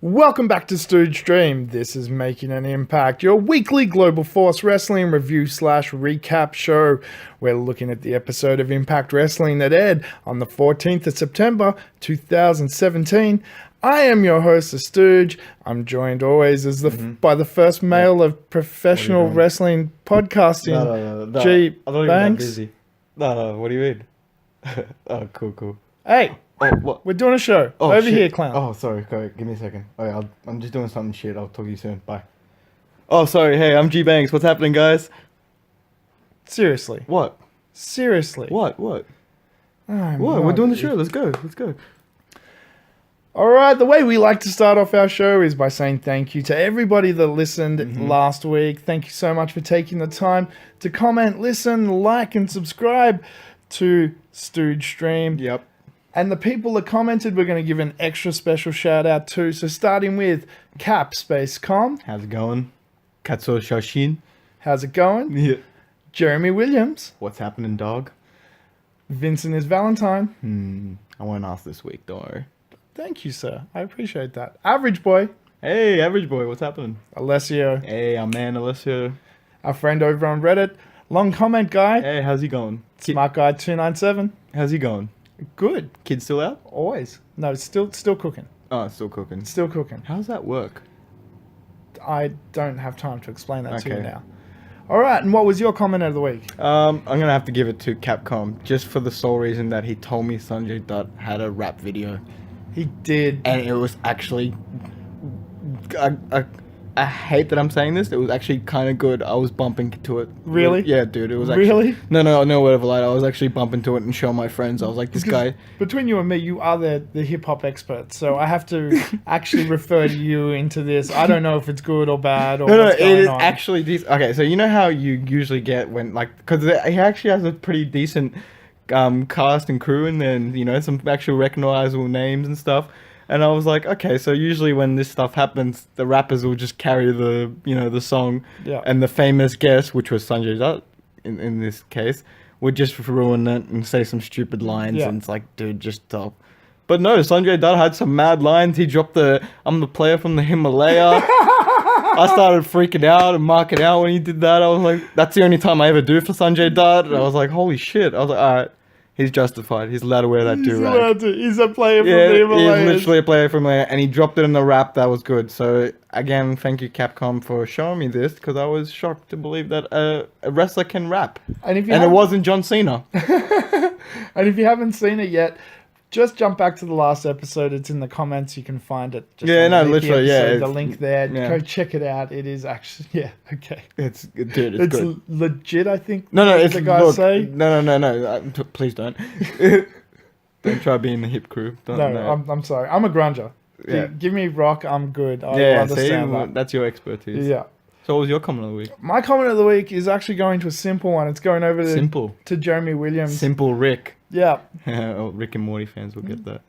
Welcome back to Stooge Stream. This is Making an Impact, your weekly Global Force Wrestling review / recap show. We're looking at the episode of Impact Wrestling that aired on the 14th of September 2017. I am your host, The Stooge. I'm joined always as by the first male of professional wrestling podcasting, No. G-Banks. No, what do you mean? Oh, cool. Hey, Oh, what? we're doing a show. Over shit. here, clown. Oh, sorry. Go, give me a second. I'm just doing something shit. I'll talk to you soon. Bye. Oh, sorry. Hey, I'm G-Banks. What's happening, guys? Seriously. What? Seriously. What? Oh, What? We're doing the show. Let's go. All right, the way we like to start off our show is by saying thank you to everybody that listened last week. Thank you so much for taking the time to comment, listen, like, and subscribe to Stooge Stream. Yep. And the people that commented, we're going to give an extra special shout out to. So starting with Cap Space Com. How's it going? Katsuo Shashin. How's it going? Yeah. Jeremy Williams. What's happening, dog? Vincent is Valentine. I won't ask this week. Don't worry. Thank you, sir. I appreciate that. Average Boy. Hey, average boy. What's happening? Alessio. Hey, our man Alessio. Our friend over on Reddit. Long comment guy. Hey, how's he going? Smart Guy 297. How's he going? Good. Kid still out? Always. No, it's still cooking. Oh, it's still cooking. Still cooking. How's that work? I don't have time to explain that to you Okay. now. All right, and what was your comment of the week? I'm gonna have to give it to Capcom just for the sole reason that he told me Sanjay Dutt had a rap video, He did. and it was actually. I hate that I'm saying this. It was actually kind of good. I was bumping to it. Really? Yeah, dude. It was actually. Really? No, whatever. Like, I was actually bumping to it and showing my friends. I was like, this Because guy. between you and me, you are the hip hop expert, so I have to actually refer you into this. I don't know if it's good or bad or No, what's it going is on. actually decent. Okay, so you know how you usually get when because he actually has a pretty decent cast and crew, and then some actual recognizable names and stuff. And I was like, okay, so usually when this stuff happens, the rappers will just carry the song, Yeah. and the famous guest, which was Sanjay Dutt in this case, would just ruin it and say some stupid lines, Yeah. and it's like, dude, just stop. But no, Sanjay Dutt had some mad lines. He dropped I'm the player from the Himalaya. I started freaking out and marking out when he did that. I was like, that's the only time I ever do for Sanjay Dutt. And I was like, holy shit. I was like, all right, he's justified. He's allowed to wear that do-rag. He's a player from Yeah, the he's Himalayas. literally a player from there, and he dropped it in the rap. That was good. So again, thank you Capcom for showing me this, because I was shocked to believe that a wrestler can rap, And if you and it haven't- wasn't John Cena. And if you haven't seen it yet, just jump back to the last episode. It's in the comments. You can find it. Just Yeah, no, underneath the literally, yeah, episode, the it's- link there. yeah. Go check it out. It is actually, okay. It's good. Legit, I think. No, it's the guys look, say. No. Please don't. Don't try being the hip crew. Don't, No, I'm sorry. I'm a grunger. Yeah. Give me rock. I'm good. I yeah, see, understand that. that's your expertise. Yeah. So what was your comment of the week? My comment of the week is actually going to a simple one. It's going over to Jeremy Williams. Simple Rick. Yeah. Oh, Rick and Morty fans will get that.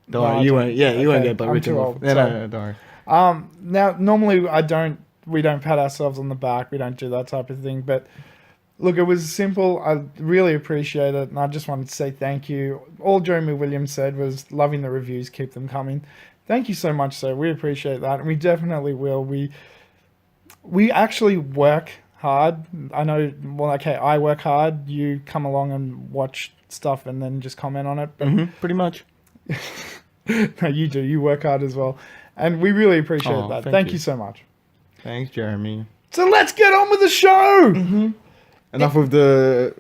Don't No, worry, I you don't- won't. Yeah, you won't okay, get. But I'm Rick too and old, Morty. sorry. No, don't worry. Now, normally we don't pat ourselves on the back. We don't do that type of thing. But look, it was simple. I really appreciate it. And I just wanted to say thank you. All Jeremy Williams said was loving the reviews. Keep them coming. Thank you so much, sir. We appreciate that. And we definitely will. We actually work hard. I know, well, okay, I work hard. You come along and watch stuff and then just comment on it. But Pretty much. no, you do. You work hard as well. And we really appreciate Oh, that. thank Thank you. you so much. Thanks, Jeremy. So let's get on with the show. Enough of the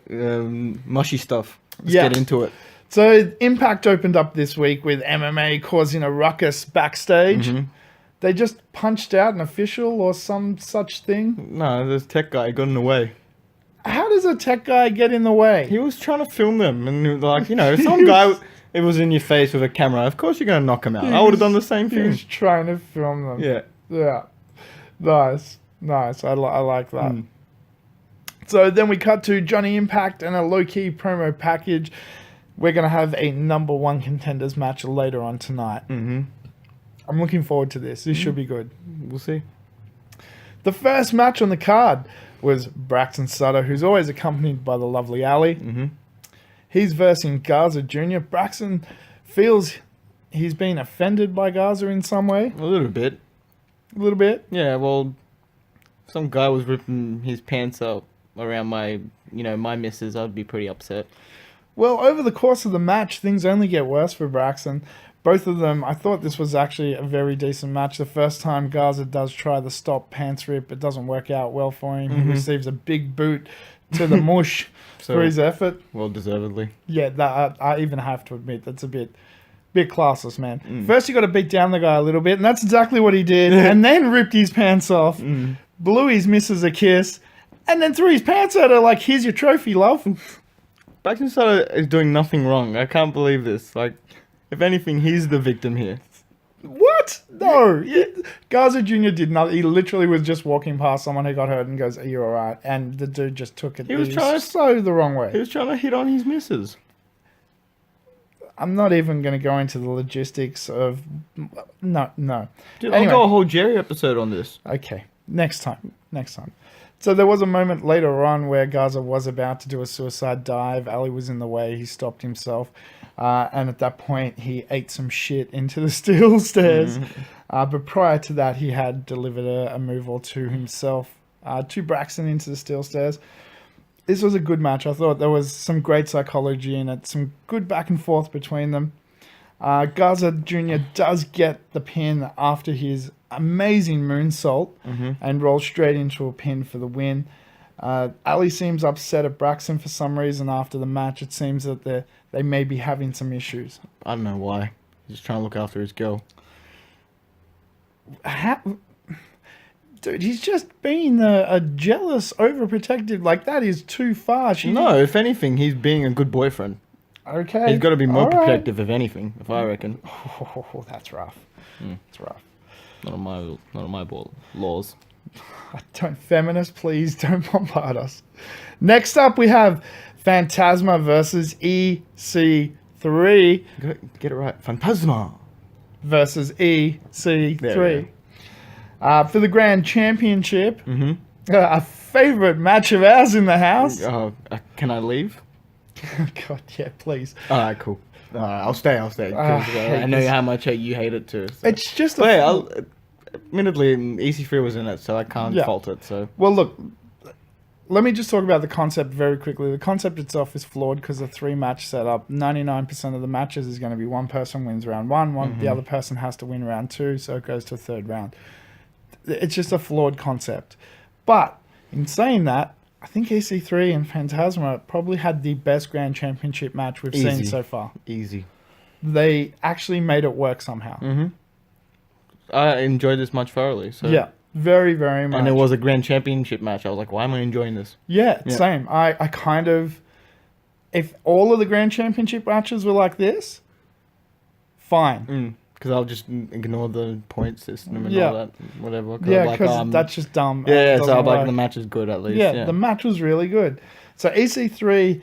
mushy stuff. Let's Yeah. get into it. So Impact opened up this week with MMA causing a ruckus backstage. They just punched out an official or some such thing. No, this tech guy got in the way. How does a tech guy get in the way? He was trying to film them, and some guy. It was in your face with a camera. Of course, you're gonna knock him out. I would have done the same He thing. was trying to film them. Yeah. Yeah. Nice. I like that. So then we cut to Johnny Impact and a low-key promo package. We're going to have a number one contenders match later on tonight. I'm looking forward to this. This should be good. We'll see. The first match on the card was Braxton Sutter, who's always accompanied by the lovely Ali. He's versing Garza Jr. Braxton feels he's been offended by Garza in some way. A little bit. A little bit. Yeah, well, some guy was ripping his pants up around my missus. I'd be pretty upset. Well, over the course of the match, things only get worse for Braxton. Both of them, I thought this was actually a very decent match. The first time Garza does try the stop pants rip, it doesn't work out well for him. He receives a big boot to the mush for his effort. Well, deservedly. Yeah, that I even have to admit, that's a bit classless, man. First, you got to beat down the guy a little bit, and that's exactly what he did. And then ripped his pants off, blew his missus a kiss, and then threw his pants at her like, here's your trophy, love. Braxton Sutter is doing nothing wrong. I can't believe this. Like, if anything, he's the victim here. What? No. Garza Jr. did nothing. He literally was just walking past someone who got hurt and goes, are you all right? And the dude just took it. He was trying to so the wrong way. He was trying to hit on his missus. I'm not even going to go into the logistics of... No. Dude, Anyway. I'll go a whole Jerry episode on this. Okay. Next time. So there was a moment later on where Garza was about to do a suicide dive. Ali was in the way. He stopped himself. And at that point, he ate some shit into the steel stairs. But prior to that, he had delivered a move or two himself to Braxton into the steel stairs. This was a good match. I thought there was some great psychology in it, some good back and forth between them. Garza Jr. does get the pin after his amazing moonsault and rolls straight into a pin for the win. Ali seems upset at Braxton for some reason after the match. It seems that they may be having some issues. I don't know why. He's trying to look after his girl. Dude, he's just being a jealous, overprotective. Like, that is too far. No, if anything, he's being a good boyfriend. Okay. He's got to be more All right. protective, if anything, if I reckon. Oh, that's rough. It's rough. Not on my laws. Don't, feminists, please don't bombard us. Next up, we have Phantasma versus EC3 Get it right. Phantasma. versus EC3. There For the Grand Championship, a favorite match of ours in the house. Can I leave? God, yeah, please. All right, cool. All right, I'll stay. 'Cause, I know how much you hate it too. So. It's just Admittedly, EC3 was in it, so I can't fault it. So Well, look, let me just talk about the concept very quickly. The concept itself is flawed because the 3-match setup, 99% of the matches is going to be one person wins round one, the other person has to win round 2, so it goes to a third round. It's just a flawed concept. But in saying that, I think EC3 and Phantasma probably had the best Grand Championship match we've seen so far. Easy. They actually made it work somehow. I enjoyed this match thoroughly. So. Yeah, very, very much. And it was a Grand Championship match. I was like, why am I enjoying this? Yeah, same. I kind of... If all of the Grand Championship matches were like this, fine. Because I'll just ignore the point system and all that, whatever. Yeah, because that's just dumb. Yeah, so I'm like, the match is good at least. Yeah, the match was really good. So EC3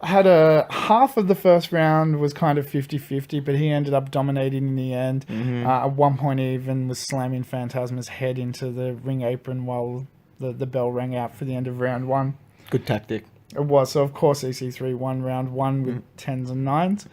had half of the first round was kind of 50-50, but he ended up dominating in the end. At one point, he even was slamming Phantasma's head into the ring apron while the bell rang out for the end of round 1. Good tactic. It was. So, of course, EC3 won round 1 with 10s and 9s.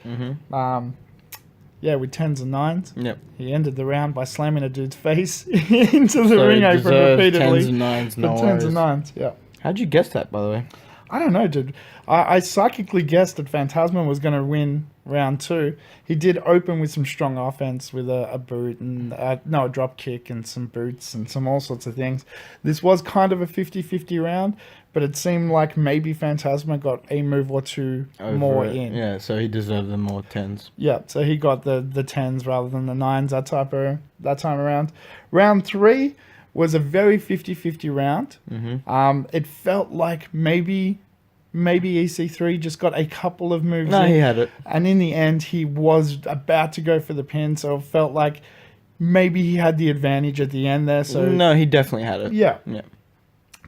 Yeah, with 10s and 9s. Yep. He ended the round by slamming a dude's face into the ring apron repeatedly. 10s and 9s, no 10s and 9s, yeah. How'd you guess that, by the way? I don't know, dude. I psychically guessed that Phantasma was going to win round 2. He did open with some strong offense with a boot and a drop kick and some boots and some all sorts of things. This was kind of a 50-50 round, but it seemed like maybe Phantasma got a move or two more in. Yeah, so he deserved the more 10s. Yeah, so he got the 10s rather than the 9s that time around. Round 3 was a very 50-50 round. It felt like maybe EC3 just got a couple of moves in. He had it. And in the end, he was about to go for the pin, so it felt like maybe he had the advantage at the end there. So no, he definitely had it. Yeah. Yeah.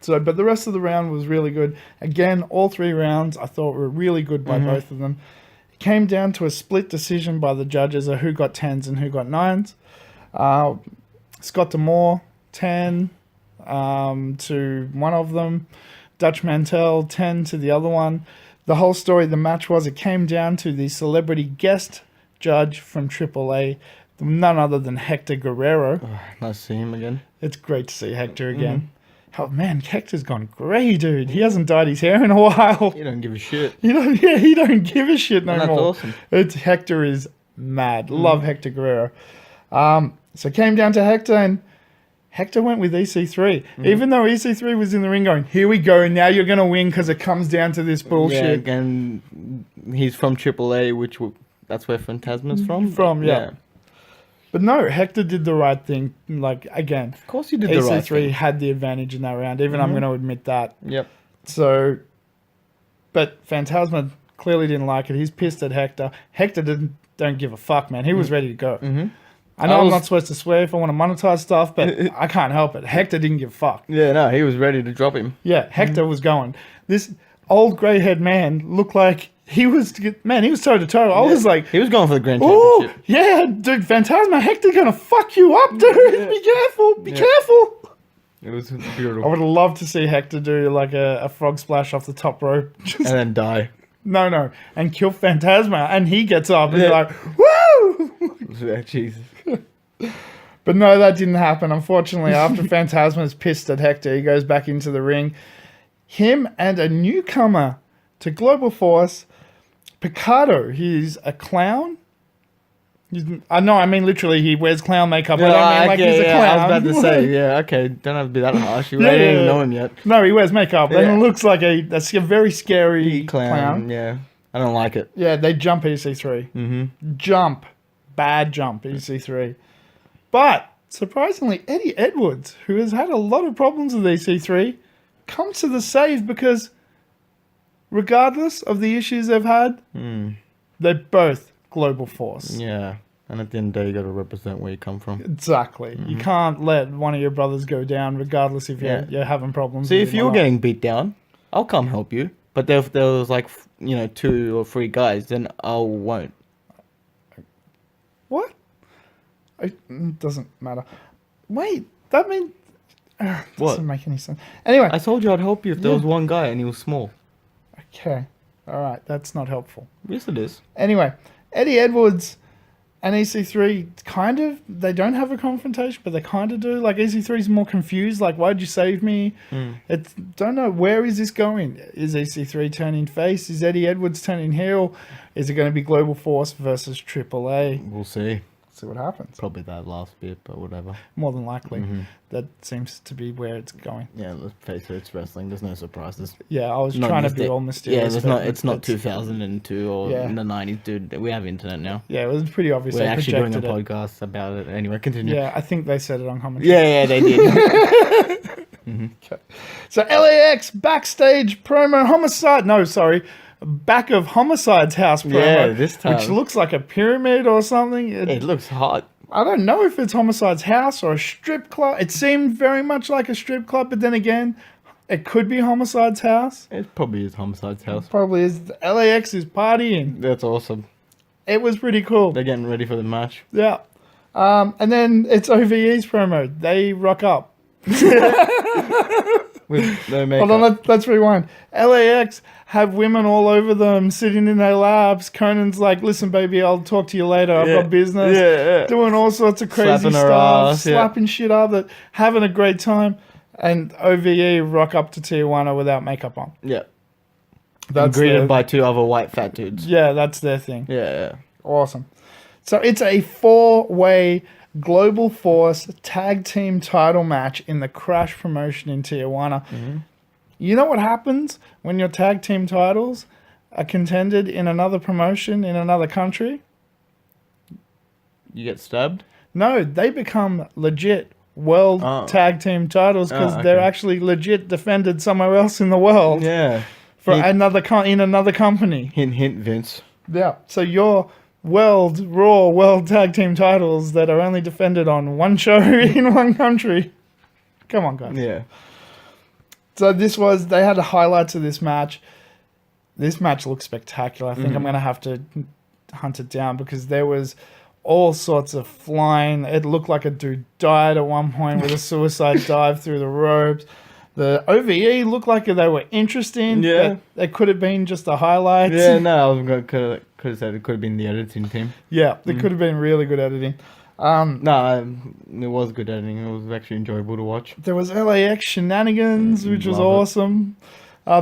So, but the rest of the round was really good. Again, all 3 rounds I thought were really good by both of them. It came down to a split decision by the judges of who got 10s and who got 9s. Scott D'Amore, 10 to one of them. Dutch Mantel, 10 to the other one. The whole story of the match was it came down to the celebrity guest judge from AAA, none other than Hector Guerrero. Nice to see him again. It's great to see Hector again. Oh man, Hector's gone grey, dude. He hasn't dyed his hair in a while. You don't give a shit. He don't give a shit no And that's more. awesome. Hector is mad. Love Hector Guerrero. So it came down to Hector, and Hector went with EC3. Even though EC3 was in the ring going, here we go, now you're going to win because it comes down to this bullshit. Yeah, again, he's from AAA, that's where Phantasma's from. Yeah. But no, Hector did the right thing. Like, again, Of course you did the right EC3 thing. had the advantage in that round. Even I'm going to admit that. Yep. So, but Phantasma clearly didn't like it. He's pissed at Hector. Hector don't give a fuck, man. He was ready to go. I know I'm not supposed to swear if I want to monetize stuff, but I can't help it. Hector didn't give a fuck. Yeah, no, he was ready to drop him. Yeah, Hector was going. This old grey-haired man looked like he was toe to toe. I was like, He was going for the Grand oh, Championship. yeah, dude, Phantasma, Hector gonna fuck you up, dude. Be careful, be careful. It was I beautiful. would have loved to see Hector do like a frog splash off the top rope. And then die. No, and kill Phantasma, and he gets up and Yeah. like, woo! Yeah, Jesus. But no, that didn't happen. Unfortunately, after Phantasma's pissed at Hector, he goes back into the ring. Him and a newcomer to Global Force, Picardo. He's a clown. I mean literally he wears clown makeup. I don't mean like he's a clown. I was about to say, yeah, okay, don't have to be that harsh. I didn't even know him yet. No, he wears makeup Yeah. and it looks like a very scary clown. Yeah, I don't like it. Yeah, they jump EC3. Jump. Bad jump EC3. But, surprisingly, Eddie Edwards, who has had a lot of problems with EC3, comes to the save because regardless of the issues they've had, they're both Global Force. Yeah, and at the end of the day, you got to represent where you come from. Exactly. You can't let one of your brothers go down regardless if you're having problems. See, with if him you or were not. getting beat down, I'll come help you. But if there was like, 2 or 3 guys, then I won't. What? It doesn't matter. Wait, that means... What? Doesn't make any sense. Anyway. I told you I'd help you if there was one guy and he was small. Okay. All right. That's not helpful. Yes, it is. Anyway, Eddie Edwards and EC3 they don't have a confrontation, but they kind of do. Like, EC3's more confused. Like, why'd you save me? Don't know. Where is this going? Is EC3 turning face? Is Eddie Edwards turning heel? Is it going to be Global Force versus AAA? We'll see. See what happens. Probably that last bit, but whatever. More than likely. That seems to be where it's going. Yeah, let's face it, it's wrestling. There's no surprises. Yeah, I was Not trying to just be it. all mysterious. Yeah, but it's not 2002 or Yeah. in the 90s, dude. We have internet now. Yeah, it was pretty obvious. We're They actually doing a projected it. podcast about it. Anyway, continue. Yeah, I think they said it on commentary. Yeah, they did. So LAX backstage promo homicide. No, sorry. Back of Homicide's house promo. Yeah, this time. Which looks like a pyramid or something. It looks hot. I don't know if it's Homicide's house or a strip club. It seemed very much like a strip club, but then again, it could be Homicide's house. It probably is Homicide's house. Probably is. LAX is partying. That's awesome. It was pretty cool. They're getting ready for the match. Yeah. And then it's OVE's promo. They rock up. With no makeup. Hold on, let's rewind. LAX have women all over them, sitting in their laps. Conan's like, listen, baby, I'll talk to you later. I've got business. Yeah. Doing all sorts of crazy Slapping her stuff. ass, yeah. Slapping shit up, having a great time. And OVE rock up to Tijuana without makeup on. Yeah. That's Greeted their, by 2 other white fat dudes. Yeah, that's their thing. Yeah. Awesome. So it's a 4-way Global Force tag team title match in the Crash promotion in Tijuana. You know what happens when your tag team titles are contended in another promotion in another country? You get stabbed? No, they become legit world tag team titles because they're actually legit defended somewhere else in the world Yeah. for Hint. in another company. Hint, hint, Vince. Yeah. So your world tag team titles that are only defended on one show in one country. Come on, guys. Yeah. So they had the highlights of this match. This match looks spectacular. I think I'm going to have to hunt it down because there was all sorts of flying. It looked like a dude died at one point with a suicide dive through the ropes. The OVE looked like they were interesting. Yeah. But it could have been just the highlights. Yeah, no, I was going to Could have said it could have been the editing team. Yeah, it could have been really good editing. No, it was good editing. It was actually enjoyable to watch. There was L.A.X. shenanigans, which was love it. awesome.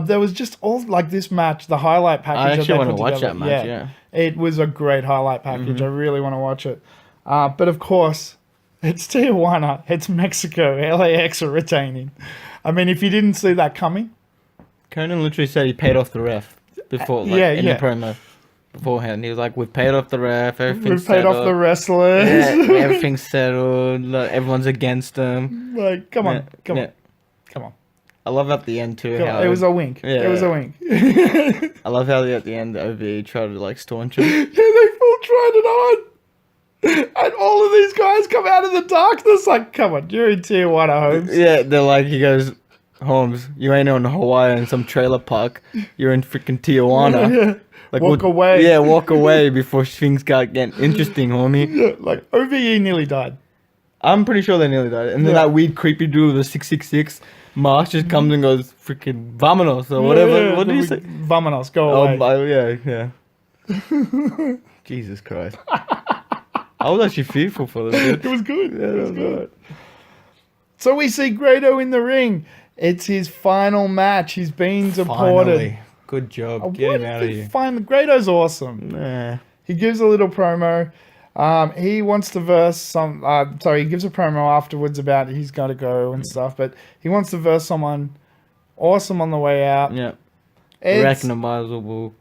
There was just all like this match, the highlight package. I actually want to put watch together. that match. Yeah. It was a great highlight package. I really want to watch it. But of course, it's Tijuana. It's Mexico. L.A.X. are retaining. I mean, if you didn't see that coming. Conan literally said he paid off the ref before, like, in the promo beforehand. He was like, "We've paid off the ref. Everything's We've paid off the wrestlers. Yeah, everything's settled. Like, everyone's against them." Like, come on. I love at the end too. How It was a wink. Yeah. It was a wink. I love how at the end OVE tried to like staunch him. Yeah, they full tried it on. And all of these guys come out of the darkness like, come on, you're in Tijuana, Holmes. Yeah, they're like, he goes, "Holmes, you ain't on Hawaii in some trailer park. You're in freaking Tijuana." Yeah. Like, Walk away. Yeah, walk away before things got getting interesting, homie. Yeah, like OVE nearly died. I'm pretty sure they nearly died. And then that weird creepy dude with the 666 mask just comes and goes, freaking vamonos or whatever. Yeah, What do you say? Vamonos, go away. Yeah. Jesus Christ. I was actually fearful for them, dude. It was good. Yeah, It was good. So we see Grado in the ring. It's his final match. He's been deported. Finally. Good job. Get him out of here. Grado's awesome. Nah. He gives a little promo. He wants to verse some. He gives a promo afterwards about he's got to go and stuff. But he wants to verse someone awesome on the way out. Yeah. It's, Recognizable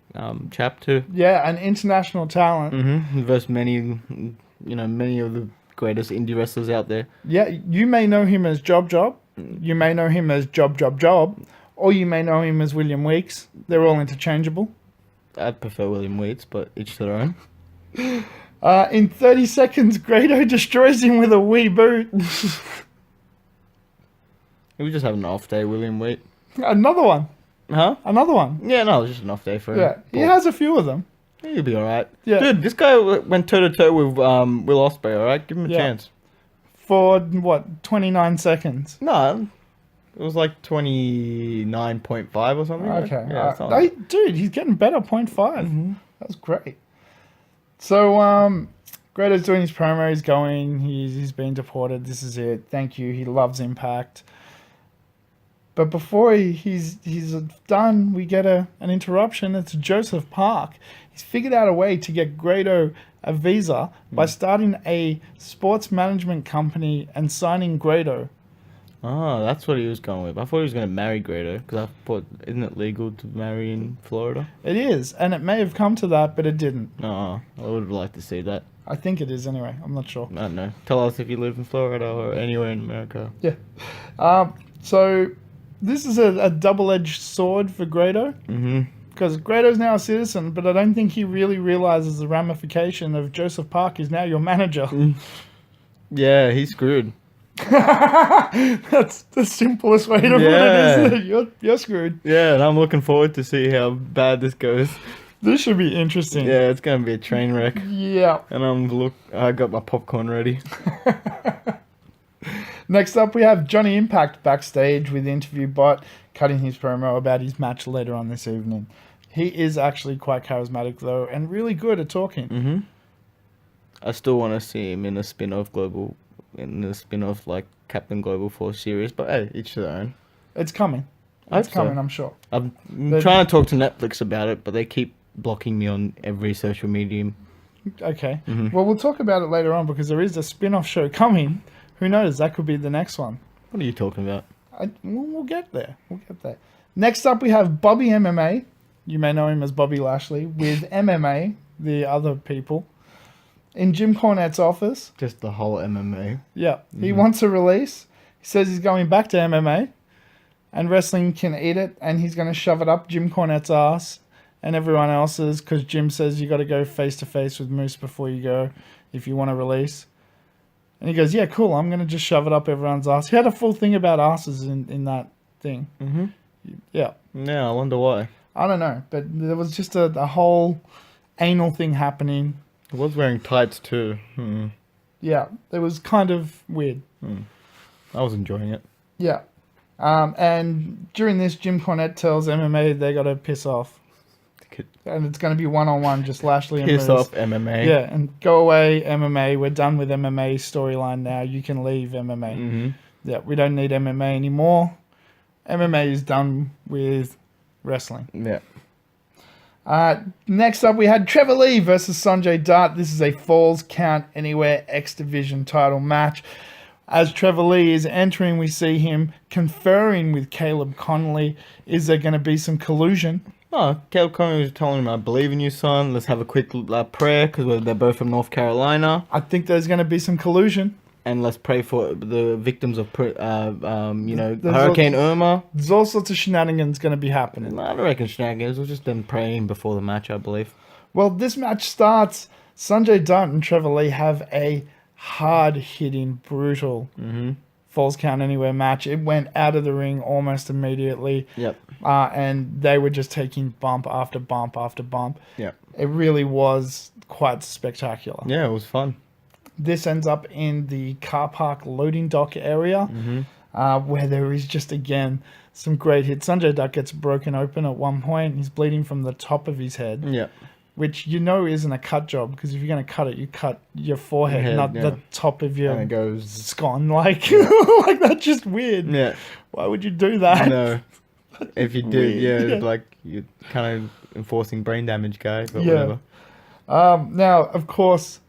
chap too. Yeah, an international talent. Mm-hmm. Versus many of the greatest indie wrestlers out there. Yeah, you may know him as Job Job. You may know him as Job, or you may know him as William Weeks. They're all interchangeable. I'd prefer William Weeks, but each their own. In 30 seconds, Grado destroys him with a wee boot. He was just having an off day, William Wheat. Another one. Huh? Another one. Yeah, no, it was just an off day for him. Yeah, he has a few of them. He'll be alright. Yeah. Dude, this guy went toe to toe with Will Ospreay, alright? Give him a chance. For, what, 29 seconons? No, it was like 29.5 or something. Okay. Yeah, it's not- Dude, he's getting better, 0.5. That was great. So, Grado's doing his promo. He's going. He's been deported. This is it. Thank you. He loves Impact. But before he's done, we get an interruption. It's Joseph Park. He's figured out a way to get Grado a visa by starting a sports management company and signing Grado. Oh, that's what he was going with. I thought he was going to marry Grado, because I thought, isn't it legal to marry in Florida? It is, and it may have come to that, but it didn't. Oh, I would have liked to see that. I think it is anyway. I'm not sure. I don't know. Tell us if you live in Florida or anywhere in America. Yeah. So this is a double-edged sword for Grado. Mm-hmm. Because Grado's now a citizen, but I don't think he really realizes the ramification of Joseph Park is now your manager. Yeah, he's screwed. That's the simplest way to put it, isn't it? You're screwed. Yeah, and I'm looking forward to see how bad this goes. This should be interesting. Yeah, it's gonna be a train wreck. Yeah. And I got my popcorn ready. Next up, we have Johnny Impact backstage with Interview Bot cutting his promo about his match later on this evening. He is actually quite charismatic though, and really good at talking. Mm-hmm. I still want to see him in a spin-off like Captain Global Force series, but hey, each to their own. It's coming. It's coming, I'm sure. I'm trying to talk to Netflix about it, but they keep blocking me on every social medium. Okay. Well, we'll talk about it later on because there is a spin-off show coming. Who knows? That could be the next one. What are you talking about? We'll get there. Next up, we have Bobby MMA. You may know him as Bobby Lashley with MMA, the other people, in Jim Cornette's office. Just the whole MMA. Yeah. He wants a release. He says he's going back to MMA and wrestling can eat it, and he's going to shove it up Jim Cornette's ass and everyone else's because Jim says you got to go face-to-face with Moose before you go if you want to release. And he goes, yeah, cool, I'm going to just shove it up everyone's ass. He had a full thing about asses in that thing. Mm-hmm. Yeah. Yeah, I wonder why. I don't know, but there was just a whole anal thing happening. He was wearing tights too. Yeah, it was kind of weird. I was enjoying it. Yeah. And during this, Jim Cornette tells MMA they got to piss off. And it's going to be one-on-one, just Lashley and Piss Moose. off MMA. Yeah, and go away, MMA. We're done with MMA storyline now. You can leave MMA. Mm-hmm. Yeah, we don't need MMA anymore. MMA is done with wrestling. Yeah. Next up, we had Trevor Lee versus Sanjay Dutt. This is a Falls Count Anywhere X Division title match. As Trevor Lee is entering, we see him conferring with Caleb Connolly. Is there going to be some collusion? Oh, Caleb Connolly was telling him, I believe in you, son. Let's have a quick prayer because they're both from North Carolina. I think there's going to be some collusion. And let's pray for the victims of, There's Hurricane Irma. There's all sorts of shenanigans going to be happening. I don't reckon shenanigans. It was just them praying before the match, I believe. Well, this match starts. Sanjay Dutt and Trevor Lee have a hard-hitting, brutal Falls Count Anywhere match. It went out of the ring almost immediately. Yep. And they were just taking bump after bump after bump. Yep. It really was quite spectacular. Yeah, it was fun. This ends up in the car park loading dock area, where there is just, again, some great hits. Sanjay Dutt gets broken open at one point. He's bleeding from the top of his head, which isn't a cut job, because if you're going to cut it, you cut your forehead, not the top of your And it goes... scone. Like, that's just weird. Yeah. Why would you do that? No. If you did, Weird. like, you're kind of enforcing brain damage, guy, but whatever. Now, of course,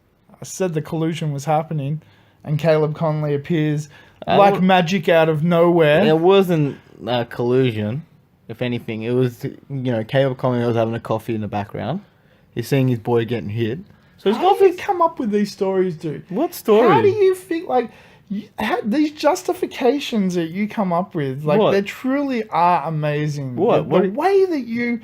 I said the collusion was happening, and Caleb Connolly appears like magic out of nowhere. It wasn't collusion, if anything. It was, Caleb Connolly was having a coffee in the background. He's seeing his boy getting hit. So How do you come up with these stories, dude? What story? How do you think, these justifications that you come up with, What? they truly are amazing. What? The way that you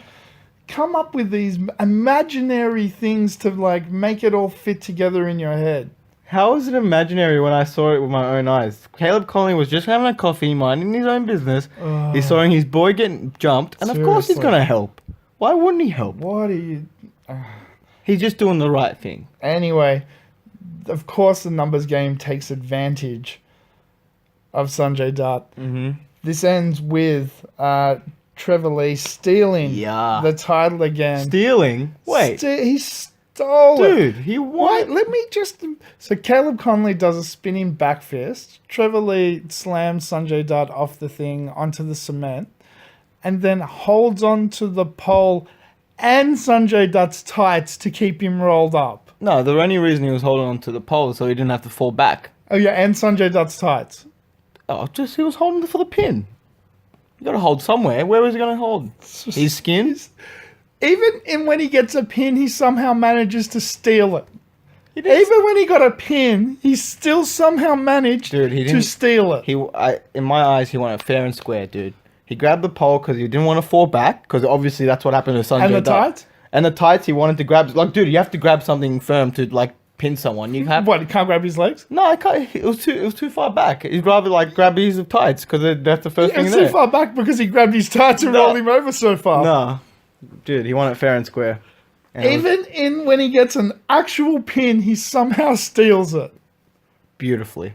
come up with these imaginary things to, make it all fit together in your head. How is it imaginary when I saw it with my own eyes? Caleb Connolly was just having a coffee, minding his own business. He's saw his boy getting jumped, and of course he's Seriously. going to help. Why wouldn't he help? What are you... He's just doing the right thing. Anyway, of course the numbers game takes advantage of Sanjay Dutt. Mm-hmm. This ends with Trevor Lee stealing the title again. Stealing? Wait. He stole it. Dude, he won. Wait, let me just... So Caleb Connolly does a spinning back fist. Trevor Lee slams Sanjay Dutt off the thing onto the cement, and then holds on to the pole and Sanjay Dutt's tights to keep him rolled up. No, the only reason he was holding on to the pole so he didn't have to fall back. Oh yeah, and Sanjay Dutt's tights. Oh, just he was holding for the pin. You gotta hold somewhere. Where was he gonna hold? His skin? Even when he gets a pin, he somehow manages to steal it. He didn't- Even when he got a pin, he still somehow managed Dude, he to didn't- steal it. In my eyes, he won it fair and square, dude. He grabbed the pole because he didn't want to fall back, because obviously that's what happened to Sanjay And the Dutt. tights? And the tights, he wanted to grab... Dude, you have to grab something firm to, pin someone. You have... What, he can't grab his legs? No, I can't. It was too far back. He'd rather, grab his tights, because that's the first It thing was there. too far back because he grabbed his tights and No. rolled him over so far. No. Dude, he won it fair and square. And it was When he gets an actual pin, he somehow steals it. beautifully.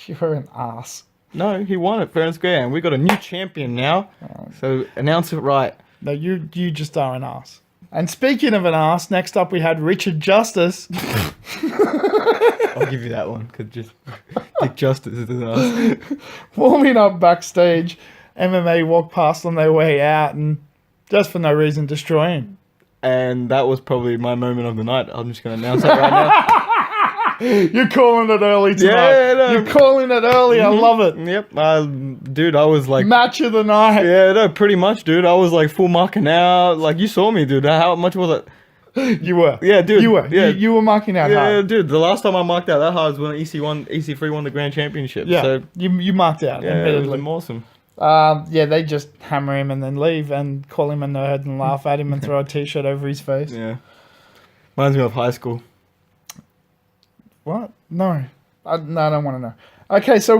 You're an ass. No, he won it fair and square, and we got a new champion now. So announce it right. No, you just are an ass. And speaking of an ass, next up we had Richard Justice. I'll give you that one, because just Dick Justice is an ass. Warming up backstage. MMA walk past on their way out and just for no reason destroy him. And that was probably my moment of the night. I'm just going to announce that right now. You're calling it early tonight. Yeah, no. You're calling it early. I love it. Yep. Dude, I was like... Match of the night. Yeah, no, pretty much, dude. I was full marking out. You saw me, dude. How much was it? You were. Yeah, dude. You were. Yeah. You were marking out Yeah, hard. dude. The last time I marked out that hard was when EC3 won the grand championship. Yeah. So, You marked out, yeah, it was admittedly. awesome. They just hammer him and then leave and call him a nerd and laugh at him and throw a t-shirt over his face. Yeah. Reminds me of high school. What? No. I don't want to know. Okay, so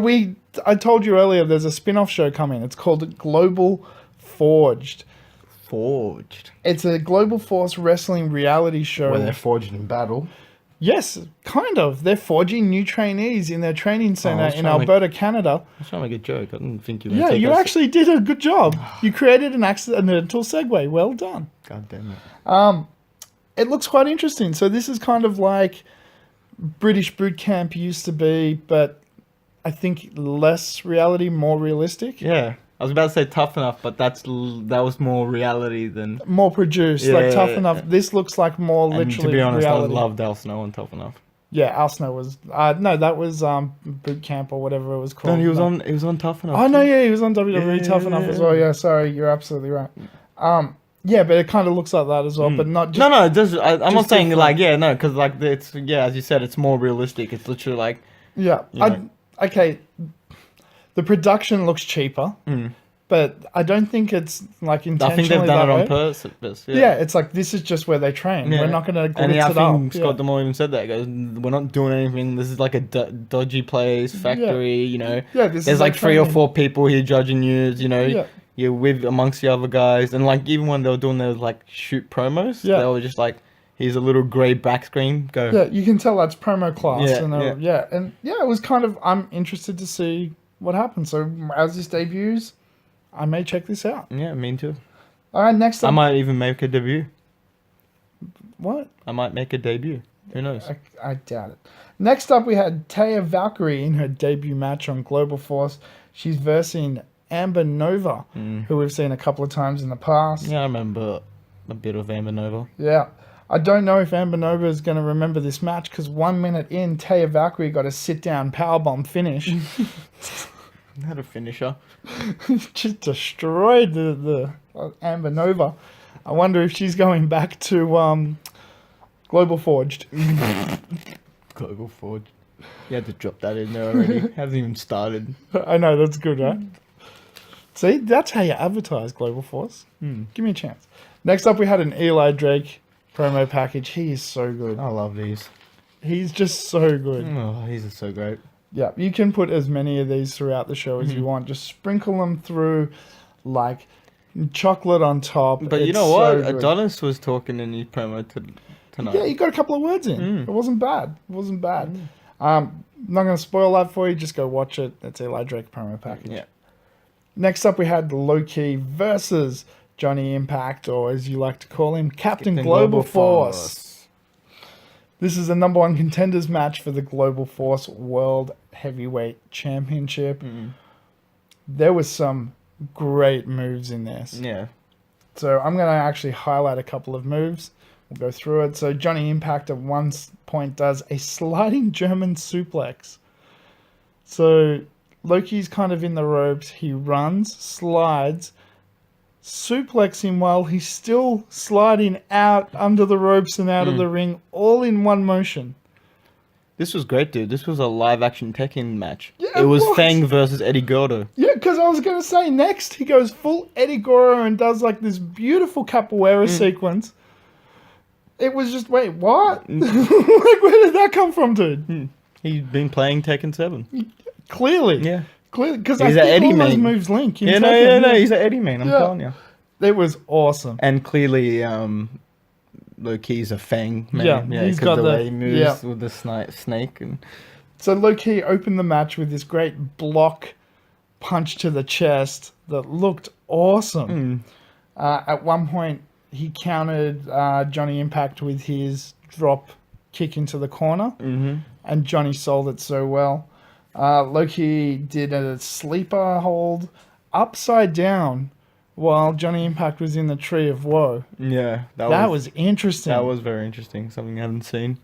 I told you earlier there's a spin-off show coming. It's called Global Forged. Forged. It's a Global Force wrestling reality show. Where they're forged in battle. Yes, kind of. They're forging new trainees in their training center was in trying to make- Alberta, Canada. I was trying to make a joke. I didn't think you were Yeah, going to take you that actually did a good job. You created an accidental segue. Well done. God damn it. It looks quite interesting. So this is kind of like British boot camp used to be, but I think less reality, more realistic. Yeah. I was about to say Tough Enough, but that was more reality than... More produced, Yeah, like Tough yeah, Enough. yeah. This looks like more And literally to be honest, reality. I loved Al Snow on Tough Enough. Yeah, Al Snow was no, that was boot camp or whatever it was called. No, he was No. on Tough Enough. Oh no, too. yeah, he was on WWE Tough Enough as well. Yeah, sorry, you're absolutely right. Yeah, but it kind of looks like that as well, but not just. No, just, I'm not just saying different. like, yeah, no, because like it's, yeah, as you said, it's more realistic. It's literally like, Yeah, you know. okay. The production looks cheaper, but I don't think it's like I intentionally. think they've done it that on way. purpose. Yeah, it's like this is just where they train. Yeah. We're not going to And glitz yeah, I it think up. Scott Demore even said that. He goes, we're not doing anything. This is like a dodgy place, factory, you know. Yeah, this There's is like like 3 or training. 4 people here judging you, you know. Yeah. You're with amongst the other guys. And like even when they were doing those like shoot promos, Yeah. they were just like, here's a little grey back screen. Go. Yeah, you can tell that's promo class. Yeah, And it was kind of. I'm interested to see what happens. So as this debuts, I may check this out. Yeah, me too. All right, next I up. might even make a debut. What? I might make a debut. Who knows? I doubt it. Next up, we had Taya Valkyrie in her debut match on Global Force. She's versing Amber Nova, who we've seen a couple of times in the past. Yeah, I remember a bit of Amber Nova. Yeah. I don't know if Amber Nova is going to remember this match because 1 minute in, Taya Valkyrie got a sit-down powerbomb finish. Had a finisher. Just destroyed the Amber Nova. I wonder if she's going back to Global Forged. Global Forge. You had to drop that in there already. Hasn't even started. I know, that's good, right? See, that's how you advertise Global Force. Give me a chance. Next up, we had an Eli Drake promo package. He is so good. I love these. He's just so good. Oh, these are so great. Yeah, you can put as many of these throughout the show as you want. Just sprinkle them through, like chocolate on top. But you It's know what? so good. Adonis was talking in his promo tonight. Yeah, you got a couple of words in. It wasn't bad. It wasn't bad. I'm not going to spoil that for you. Just go watch it. That's Eli Drake promo package. Yeah. Next up, we had Low Key versus Johnny Impact, or as you like to call him, Captain Global Force. This is the number 1 contenders match for the Global Force World Heavyweight Championship. There was some great moves in this. Yeah. So I'm going to actually highlight a couple of moves. We'll go through it. So Johnny Impact at one point does a sliding German suplex. So Loki's kind of in the ropes. He runs, slides, suplex him while he's still sliding out under the ropes and out of the ring, all in one motion. This was great, dude. This was a live action Tekken match. Yeah, it was it was. Fang versus Eddie Gordo. Yeah, because I was going to say next, he goes full Eddie Guerrero and does like this beautiful capoeira sequence. It was just, wait, what? Like, where did that come from, dude? He's been playing Tekken 7. Clearly. Yeah. Clearly, because I He's think an Eddie all those man. moves link. in Yeah, Tekken, he's an Eddie man, I'm Yeah. telling you. It was awesome. And clearly, Loki's a Fang man. Yeah, he's 'cause got the the- way he moves yeah. with the snake. And So Loki opened the match with this great block punch to the chest that looked awesome. At one point, he countered Johnny Impact with his drop kick into the corner, and Johnny sold it so well. Loki did a sleeper hold upside down while Johnny Impact was in the Tree of Woe. yeah, That was interesting. that was very interesting. Something I haven't seen.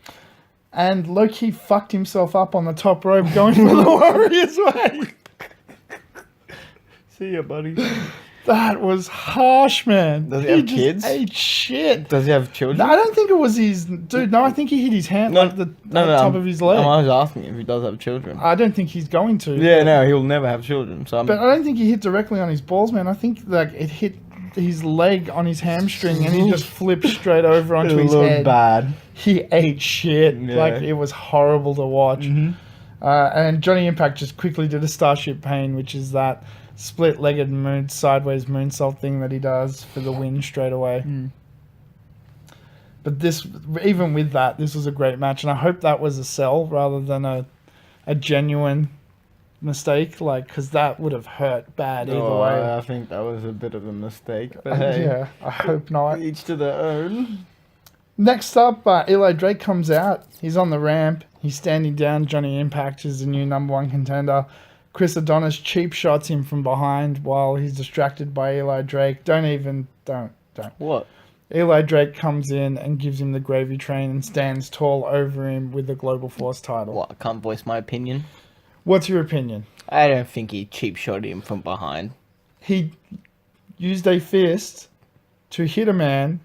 And Loki fucked himself up on the top rope going for the Warrior's Way. See ya, buddy. That was harsh, man. Does he have just kids? ate shit. Does he have children? No, I don't think it was his... Dude, no, I think he hit his hand like the top of his leg. I was asking if he does have children. I don't think he's going to. Yeah, no, he'll never have children. So But I don't think he hit directly on his balls, man. I think like it hit his leg on his hamstring and he just flipped straight over onto his head. bad. He ate shit. Yeah. Like, it was horrible to watch. And Johnny Impact just quickly did a Starship Pain, which is that split-legged sideways moonsault thing that he does for the win straight away. But this, even with that, this was a great match, and I hope that was a sell rather than a genuine mistake, like, because that would have hurt bad either way. I think that was a bit of a mistake, but hey, Yeah, I hope not. each to their own. Next up, Eli Drake comes out. He's on the ramp. He's standing down. Johnny Impact is the new number one contender. Chris Adonis cheap shots him from behind while he's distracted by Eli Drake. Don't. What? Eli Drake comes in and gives him the gravy train and stands tall over him with the Global Force title. What? I can't voice my opinion. What's your opinion? I don't think he cheap shot him from behind. He used a fist to hit a man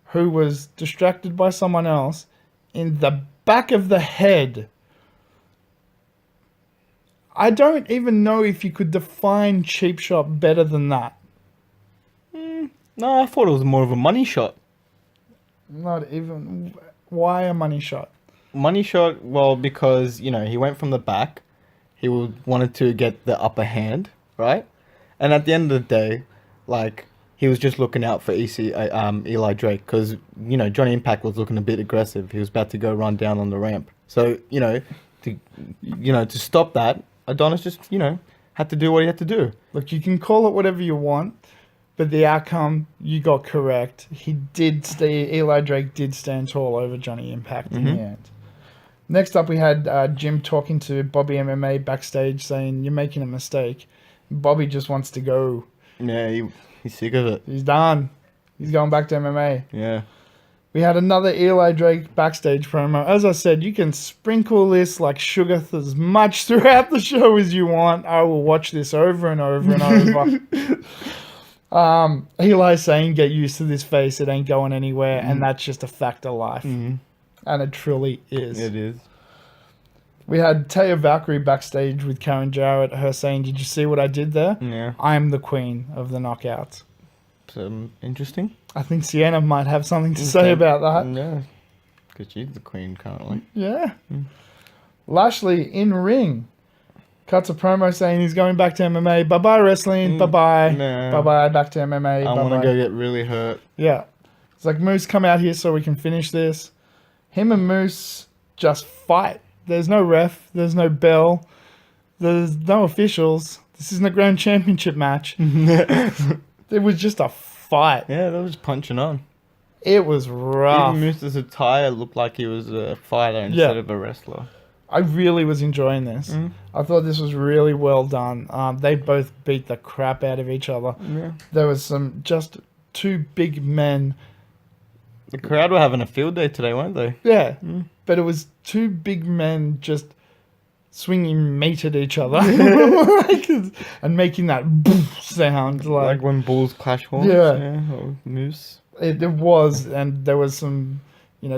who was distracted by someone else in the back of the head. I don't even know if you could define cheap shot better than that. No, I thought it was more of a money shot. Not even. Why a money shot? Money shot, well, because, you know, he went from the back. He wanted to get the upper hand, right? And at the end of the day, like, he was just looking out for Eli Drake because, you know, Johnny Impact was looking a bit aggressive. He was about to go run down on the ramp. So, to stop that, Adonis just, had to do what he had to do. Look, you can call it whatever you want, but the outcome, you got correct. Eli Drake did stand tall over Johnny Impact in the end. Next up, we had Jim talking to Bobby MMA backstage saying, "You're making a mistake." Bobby just wants to go. Yeah, he's sick of it. He's done. He's going back to MMA. Yeah. We had another Eli Drake backstage promo. As I said, you can sprinkle this like sugar as much throughout the show as you want. I will watch this over and over and over. Eli saying, "Get used to this face. It ain't going anywhere." And that's just a fact of life. And it truly is. It is. We had Taya Valkyrie backstage with Karen Jarrett. Her saying, "Did you see what I did there? Yeah. I'm the queen of the knockouts." Interesting. I think Sienna might have something to say about that. Yeah. Because she's the queen currently. Yeah. Lashley in ring cuts a promo saying he's going back to MMA. Bye-bye wrestling. Bye-bye. No. Bye-bye. Back to MMA. I want Bye-bye. to go get really hurt. Yeah. It's like, Moose, come out here so we can finish this. Him and Moose just fight. There's no ref. There's no bell. There's no officials. This isn't a grand championship match. It was just a fight. Yeah, they were just punching on. It was rough. Even Moose's attire looked like he was a fighter instead of a wrestler. I really was enjoying this. I thought this was really well done. They both beat the crap out of each other. Yeah. There was just two big men. The crowd were having a field day today, weren't they? Yeah. But it was two big men just swinging meat at each other. And making that sound. Like when bulls clash horns. Yeah. Or moose. It was, and there was some,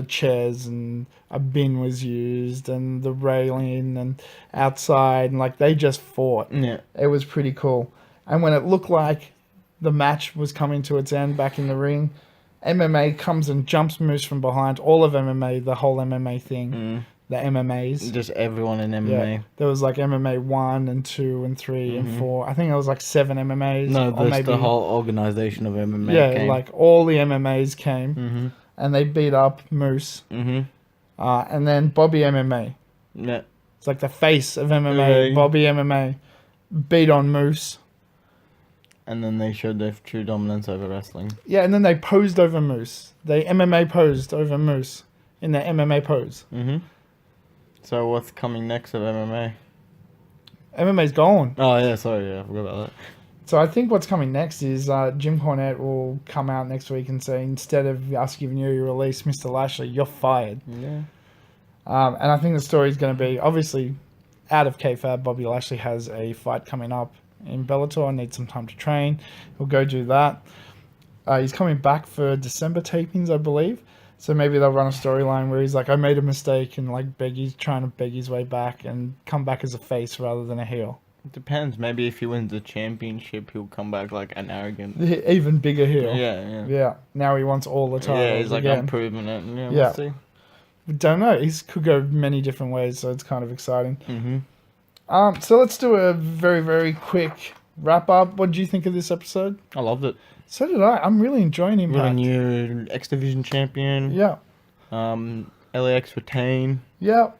chairs, and a bin was used, and the railing, and outside, and they just fought. Yeah. It was pretty cool. And when it looked like the match was coming to its end back in the ring, MMA comes and jumps Moose from behind. All of MMA, the whole MMA thing, the MMAs. Just everyone in MMA. Yeah. There was MMA 1 and 2 and 3 and 4. I think it was 7 MMAs. No, or that's the whole organization of MMA. Yeah, came. all the MMAs came, and they beat up Moose. And then Bobby MMA. Yeah. It's like the face of MMA. Yeah. Bobby MMA beat on Moose. And then they showed their true dominance over wrestling. Yeah, and then they posed over Moose. They MMA posed over Moose in their MMA pose. So what's coming next of MMA? MMA's gone. Oh, yeah, sorry. Yeah, I forgot about that. So I think what's coming next is Jim Cornette will come out next week and say, instead of us giving you your release, Mr. Lashley, you're fired. Yeah. And I think the story is going to be, obviously, out of kayfabe, Bobby Lashley has a fight coming up in Bellator. Needs some time to train. He'll go do that. He's coming back for December tapings, I believe. So maybe they'll run a storyline where he's like, I made a mistake, and he's trying to beg his way back and come back as a face rather than a heel. It depends. Maybe if he wins the championship, he'll come back like an arrogant. Even bigger heel. Yeah. Now he wants all the titles. Yeah, he's like, again. I'm proving it. Yeah, Yeah. we'll see. We don't know. He could go many different ways, so it's kind of exciting. Mm-hmm. So let's do a very, very quick wrap up. What did you think of this episode? I loved it. So did I. I'm really enjoying We got a Impact. new X Division champion. Yeah. L.A.X. retain. Yeah.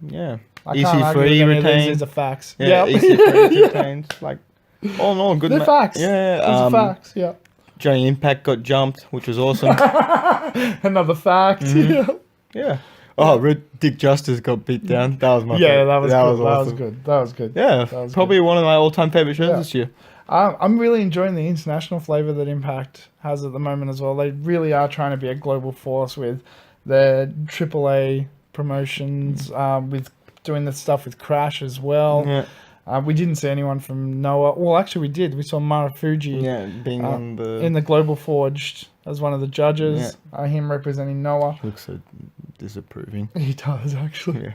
Yeah. I can't argue with EC3 any of these. retain. These are facts. Yeah, Yeah. EC3 retains. Like, all in all, good. They're facts. Yeah. These are facts. Yeah. Johnny Impact got jumped, which was awesome. Another fact. Mm-hmm. Yeah. Yeah. Oh, Dick Justice got beat down. That was my Yeah, favorite. that was good. awesome. That was good. That was good. Yeah, That was probably one of my all-time favorite shows Yeah. this year. I'm really enjoying the international flavor that Impact has at the moment as well. They really are trying to be a global force with their AAA promotions, with doing the stuff with Crash as well. Yeah, We didn't see anyone from Noah. Well, actually, we did. We saw Marufuji yeah, being on the in the Global Forged as one of the judges. Him representing Noah. looks so disapproving. He does, actually.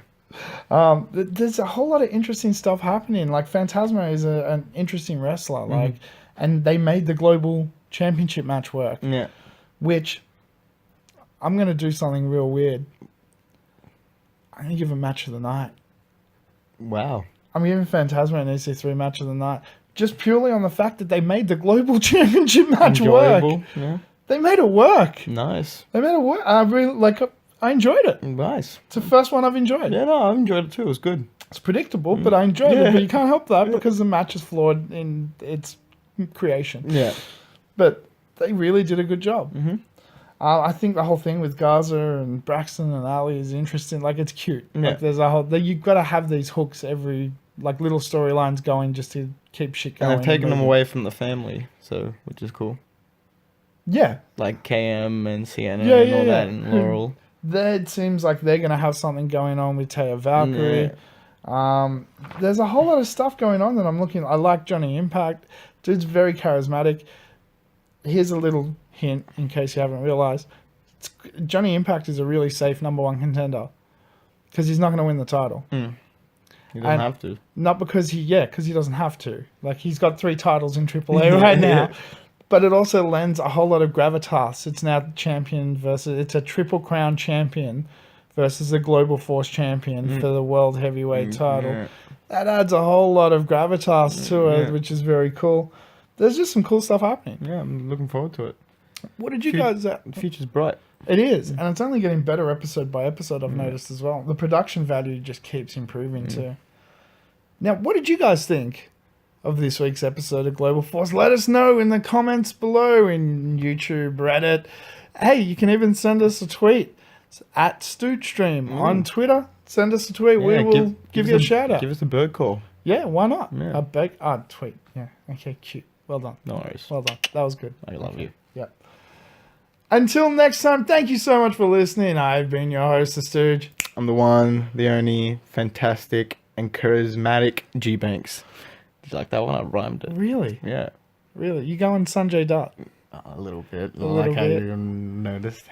Yeah, There's a whole lot of interesting stuff happening. Like Phantasma is an interesting wrestler. Like, and they made the global championship match work. yeah. Which I'm gonna do something real weird. I'm gonna give a match of the night. Wow. I'm giving Phantasma an EC3 match of the night, just purely on the fact that they made the global championship match Enjoyable. work. Yeah, They made it work. nice, They made it work. I really like. I enjoyed it. nice. It's the first one I've enjoyed. Yeah, no, I enjoyed it too. It was good. It's predictable, but I enjoyed it. Yeah. But you can't help that because the match is flawed in its creation. Yeah. But they really did a good job. Mm-hmm. I think the whole thing with Gaza and Braxton and Ali is interesting. Like, it's cute. Yeah. Like, there's a whole. You've got to have these hooks every, like, little storylines going just to keep shit going. And they've taken them moving. away from the family, so which is cool. Yeah. Like KM and Sienna Yeah, and yeah, all that, yeah. and Laurel. It seems like they're going to have something going on with Taya Valkyrie. There's a whole lot of stuff going on that I'm looking. I like Johnny Impact. Dude's very charismatic. Here's a little hint in case you haven't realized. Johnny Impact is a really safe number one contender because he's not going to win the title. You don't And- have to. Not because because he doesn't have to. Like, he's got 3 titles in AAA right now. But it also lends a whole lot of gravitas. It's now champion versus... It's a Triple Crown champion versus a Global Force champion for the World Heavyweight title. Yeah. That adds a whole lot of gravitas to it, Yeah. which is very cool. There's just some cool stuff happening. Yeah, I'm looking forward to it. What did you Fu- guys... The future's bright. It is, and it's only getting better episode by episode, I've noticed as well. The production value just keeps improving too. Now, what did you guys think of this week's episode of Global Force? Let us know in the comments below in YouTube, Reddit. Hey, you can even send us a tweet. It's at StoogeStream on Twitter. Send us a tweet. we Yeah, will give you a shout out. Give us a bird call. Yeah, why not? Yeah. A big tweet. Yeah. Okay, cute. Well done. No worries. Well done. That was good. I love you. Yeah. Until next time, thank you so much for listening. I've been your host, The Stooge. I'm the one, the only, fantastic and charismatic G-Banks. Did you like that one? I rhymed it. Really? Yeah. Really? You going Sanjay Dutt, A little bit. A little like how bit. you noticed.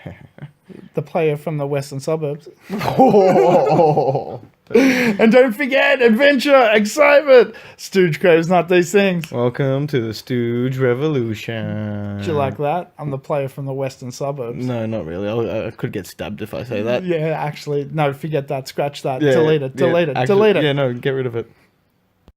the player from the western suburbs. Oh. And don't forget, adventure, excitement. Stooge Craves, not these things. Welcome to the Stooge Revolution. Do you like that? I'm the player from the western suburbs. No, not really. I could get stabbed if I say that. Yeah, actually, no, forget that. Scratch that. Yeah, Delete it. yeah, Delete it. actually- Delete it. Yeah, no, get rid of it.